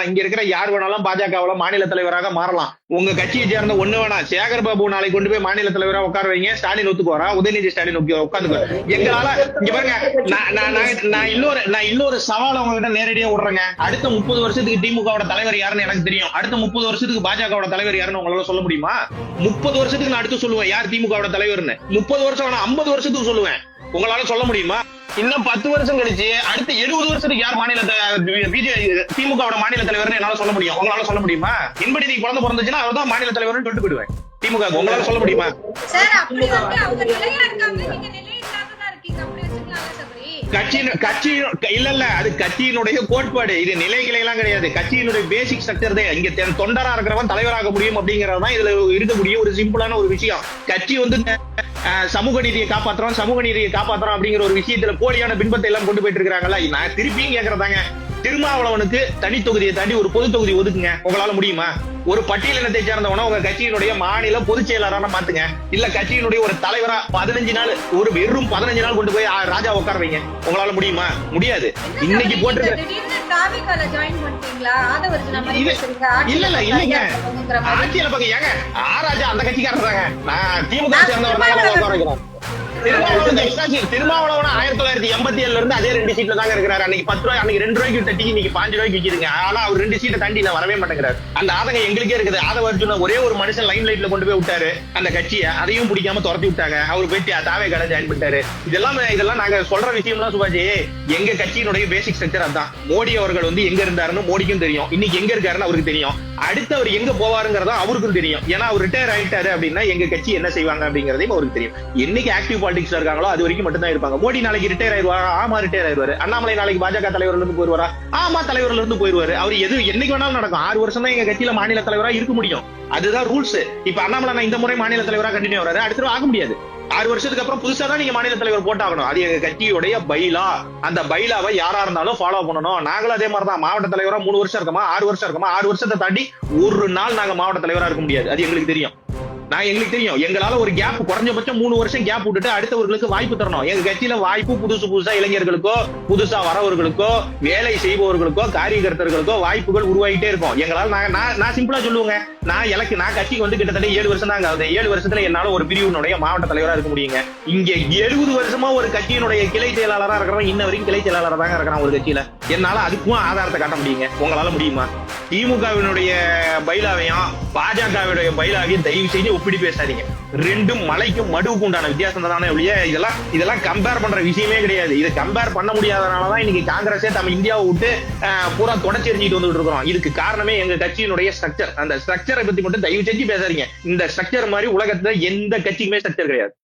இங்க இருக்கிற யார் வேணாலும் பாஜகவுல மாநில தலைவராக மாறலாம். உங்க கட்சியை சேர்ந்த ஒண்ணு வேணா சேகர் பாபு நாளைக்கு கொண்டு போய் மாநில தலைவரா உட்கார வைங்க, ஸ்டாலின் ஒத்துக்குவாரா? உதயநிதி ஸ்டாலின் உட்கார்ந்து எங்களால இங்க பாருங்க, நான் இன்னொரு சவால் உங்ககிட்ட நேரடியா விடுறேங்க. அடுத்த 30 வருஷத்துக்கு திமுகவோட தலைவர் யாருன்னு எனக்கு தெரியும். அடுத்த 30 வருஷத்துக்கு பாஜகவோட தலைவர் யாருன்னு உங்களால சொல்ல முடியுமா? 30 வருஷத்துக்கு நான் அடுத்து சொல்லுவேன் யார் திமுகவோட தலைவர்னு. 30 வருஷம் 50 வருஷத்துக்கு சொல்லுவேன். உங்களால சொல்ல முடியுமா? இன்னும் 10 வருஷம் கழிச்சு அடுத்த 70 வருஷத்துக்கு யார் திமுகவோட மாநில தலைவர்னு என்னால சொல்ல முடியும். உங்களால சொல்ல முடியுமா? என்படி நீங்க குழந்தை பிறந்துச்சுன்னா அவர்தான் மாநில தலைவர்னு சொல்லிட்டு போயிடுவேன். திமுக உங்களால சொல்ல முடியுமா? கட்சி இல்ல அது கட்சியினுடைய கோட்பாடு. இது நிலைகளை எல்லாம் கிடையாது. கட்சியினுடைய பேசிக் ஸ்ட்ரக்சர் தான். இங்க தொண்டரா இருக்கிறவன் தலைவராக முடியும் அப்படிங்கறதுதான் இதுல இருக்கக்கூடிய ஒரு சிம்பிளான ஒரு விஷயம். கட்சி சமூக நீதியை காப்பாற்றுறோம் அப்படிங்கிற ஒரு விஷயத்துல போலியான பின்பத்தை எல்லாம் கொண்டு போயிட்டு இருக்காங்கல்ல. நான் திருப்பியும் கேக்குறதாங்க, திருமாவளவனுக்கு தனி தொகுதியை தாண்டி ஒரு பொது தொகுதி ஒதுக்குங்க. உங்களால முடியுமா? ஒரு பட்டியலினத்தை சேர்ந்தவன உங்க கட்சியினுடைய மாநில பொதுச் செயலாளரான மாத்துங்க. இல்ல கட்சியினுடைய ஒரு தலைவரா 15 நாள் ஒரு வெறும் 15 நாள் கொண்டு போய் ராஜா உட்கார வைங்க. உங்களால முடியுமா? முடியாது. இன்னைக்கு போட்டு இல்லைங்க ஆட்சியில பாக்க ஏங்க ராஜா அந்த கட்சிக்காரங்க. நான் திமுக சேர்ந்தவர் திருமாவளவன் 1987 இருந்து அதே 2 சீட்ல தாங்க இருக்கிறாரு. அன்னைக்கு 10 ரூபாய், அன்னைக்கு 2 ரூபாய்க்கு விட்ட டீ இன்னைக்கு 5 ரூபாய்க்கு விற்கிதுங்க. ஆனா அவர் 2 சீட்டை தாண்டி நான் வரவே மாட்டேங்கிறாரு. அந்த ஆதங்கம் எங்களுக்கே இருக்குது. ஆதவர்ஜுன ஒரே ஒரு மனுஷன் லைம் லைட்ல கொண்டு போய் விட்டாரு அந்த கட்சியை. அதையும் பிடிக்காம துரத்தி விட்டாங்க. அவர் போயிட்டு தாவே கடை ஜாயின் பண்ணிட்டாரு. இதெல்லாம் நாங்க சொல்ற விஷயம்லாம் சுபாஜி எங்க கட்சியினுடைய பேசிக் ஸ்ட்ரக்சர் அதான். மோடி அவர்கள் எங்க இருந்தாருன்னு மோடிக்கும் தெரியும். இன்னைக்கு எங்க இருக்காருன்னு அவருக்கு தெரியும். அடுத்து அவர் எங்க போவாருங்கிறதா அவருக்கும் தெரியும். ஏன்னா அவர் ரிட்டையர் ஆயிட்டாரு அப்படின்னா எங்க கட்சி என்ன செய்வாங்க அப்படிங்கறதையும் அவருக்கு தெரியும். என்னைக்கு ஆக்டிவ் பாலிடிக்ஸ்ல இருக்காங்களோ அது வரைக்கும் மட்டும் தான் இருப்பாங்க. மோடி நாளைக்கு ரிட்டையர் ஆயிடுவாரா? ஆமா ரிட்டையர் ஆயிடுவாரு. அண்ணாமலை நாளைக்கு பாஜக தலைவர்ல இருந்து போயிருவாரா? ஆமா தலைவர்ல இருந்து போயிருவாரு. அவர் என்னைக்கு வேணாலும் நடக்கும். 6 வருஷம் தான் எங்க கட்சியில மாநில தலைவரா இருக்க முடியும். அதுதான் ரூல்ஸ். இப்ப அண்ணாமலை இந்த முறை மாநில தலைவரா கண்டினியூ வராரு, அடுத்த ஆக முடியாது. 6 வருஷத்துக்கு அப்புறம் புதுசா தான் நீங்க மாநில தலைவர் போட்டாகணும். அது எங்க கட்சியுடைய பைலா. அந்த பைலாவை யாரா இருந்தாலும் ஃபாலோ பண்ணணும். நாங்களும் அதே மாதிரிதான். மாவட்ட தலைவரா 3 வருஷம் இருக்கமா, 6 வருஷம் இருக்கமா, 6 வருஷத்தை தாண்டி ஒரு நாள் நாங்க மாவட்ட தலைவரா இருக்க முடியாது. அது எங்களுக்கு தெரியும். எங்களால ஒரு கேப் குறைஞ்சபட்சம் 3 வருஷம் கேப் விட்டுட்டு அடுத்தவர்களுக்கு வாய்ப்பு தரணும். எங்க கட்சியில வாய்ப்பு புதுசா இளைஞர்களுக்கோ, புதுசா வரவர்களுக்கோ, வேலை செய்பவர்களுக்கோ, காரியகர்த்தர்களுக்கோ வாய்ப்புகள் உருவாகிட்டே இருக்கும். எங்களால நான் சிம்பிளா சொல்லுவேங்க, நான் கட்சிக்கு கிட்டத்தட்ட 7 வருஷம் தாங்க ஆகுது. 7 வருஷத்துல என்னால ஒரு பிரிவினுடைய மாவட்ட தலைவரா இருக்க முடியுங்க. இங்க 70 வருஷமா ஒரு கட்சியினுடைய கிளை செயலாளரா இருக்கிறவன் இன்ன வரைக்கும் கிளை செயலாளராக தாங்க இருக்கிறான் ஒரு கட்சியில. என்னால அதுக்கும் ஆதாரத்தை காட்ட முடியுங்க. உங்களால முடியுமா? திமுகவினுடைய பைலாவையும் பாஜகவுடைய பைலாவையும் தயவு செய்து ஒப்பிடி பேசாதீங்க. ரெண்டும் மலைக்கும் மடுவுக்கு உண்டான வித்தியாசம் தானே ஒழிய இதெல்லாம் கம்பேர் பண்ற விஷயமே கிடையாது. இது கம்பேர் பண்ண முடியாதனாலதான் இன்னைக்கு காங்கிரஸே நம்ம இந்தியாவை விட்டு பூரா தொடச்சி எரிஞ்சிட்டு வந்துட்டு இருக்கிறோம். இதுக்கு காரணமே எங்க கட்சியினுடைய ஸ்ட்ரக்சர். அந்த ஸ்ட்ரக்சரை பத்தி மட்டும் தயவு செஞ்சு பேசாதீங்க. இந்த ஸ்ட்ரக்சர் மாதிரி உலகத்துல எந்த கட்சிக்குமே ஸ்ட்ரக்சர் கிடையாது.